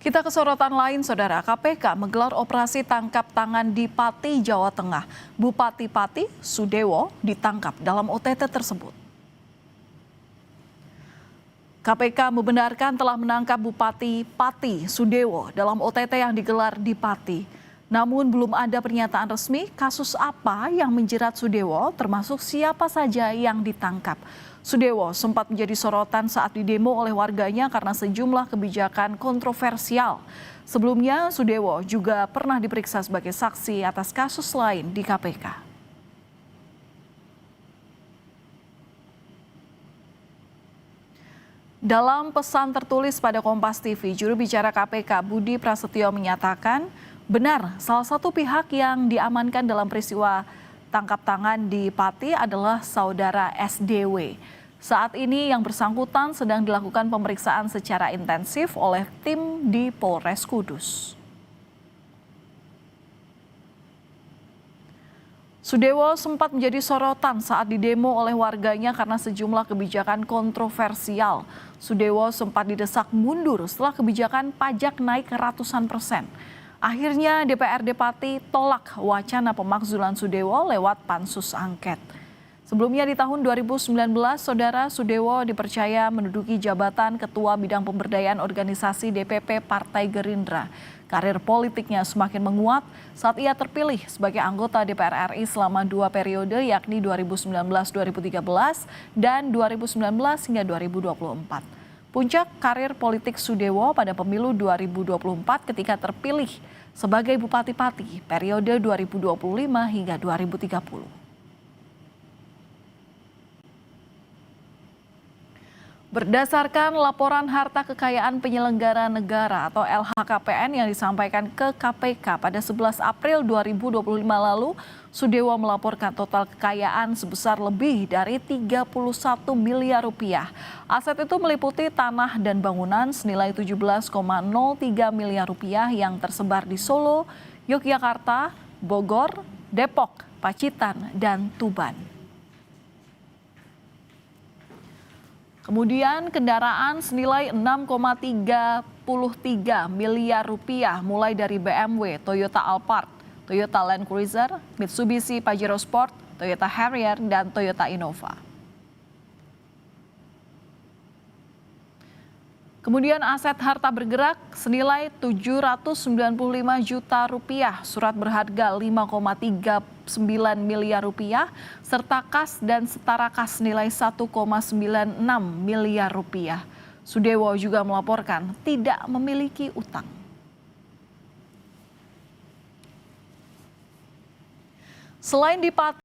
Kita ke sorotan lain, Saudara. KPK menggelar operasi tangkap tangan di Pati, Jawa Tengah. Bupati Pati, Sudewo, ditangkap dalam OTT tersebut. KPK membenarkan telah menangkap Bupati Pati, Sudewo, dalam OTT yang digelar di Pati. Namun belum ada pernyataan resmi kasus apa yang menjerat Sudewo, termasuk siapa saja yang ditangkap. Sudewo sempat menjadi sorotan saat didemo oleh warganya karena sejumlah kebijakan kontroversial. Sebelumnya, Sudewo juga pernah diperiksa sebagai saksi atas kasus lain di KPK. Dalam pesan tertulis pada Kompas TV, juru bicara KPK Budi Prasetyo menyatakan, benar salah satu pihak yang diamankan dalam peristiwa tangkap tangan di Pati adalah saudara SDW. Saat ini yang bersangkutan sedang dilakukan pemeriksaan secara intensif oleh tim di Polres Kudus. Sudewo sempat menjadi sorotan saat didemo oleh warganya karena sejumlah kebijakan kontroversial. Sudewo sempat didesak mundur setelah kebijakan pajak naik ratusan persen. Akhirnya DPRD Pati tolak wacana pemakzulan Sudewo lewat pansus angket. Sebelumnya di tahun 2019, Saudara Sudewo dipercaya menduduki jabatan Ketua Bidang Pemberdayaan Organisasi DPP Partai Gerindra. Karir politiknya semakin menguat saat ia terpilih sebagai anggota DPR RI selama 2 periode, yakni 2019-2013 dan 2019 hingga 2024. Puncak karir politik Sudewo pada pemilu 2024 ketika terpilih sebagai Bupati Pati periode 2025 hingga 2030. Berdasarkan laporan harta kekayaan penyelenggara negara atau LHKPN yang disampaikan ke KPK pada 11 April 2025 lalu, Sudewo melaporkan total kekayaan sebesar lebih dari 31 miliar rupiah. Aset itu meliputi tanah dan bangunan senilai 17,03 miliar rupiah yang tersebar di Solo, Yogyakarta, Bogor, Depok, Pacitan, dan Tuban. Kemudian kendaraan senilai 6,33 miliar rupiah mulai dari BMW, Toyota Alphard, Toyota Land Cruiser, Mitsubishi Pajero Sport, Toyota Harrier, dan Toyota Innova. Kemudian aset harta bergerak senilai 795 juta rupiah, surat berharga 5,39 miliar rupiah, serta kas dan setara kas nilai 1,96 miliar rupiah. Sudewo juga melaporkan tidak memiliki utang. Selain di Pati,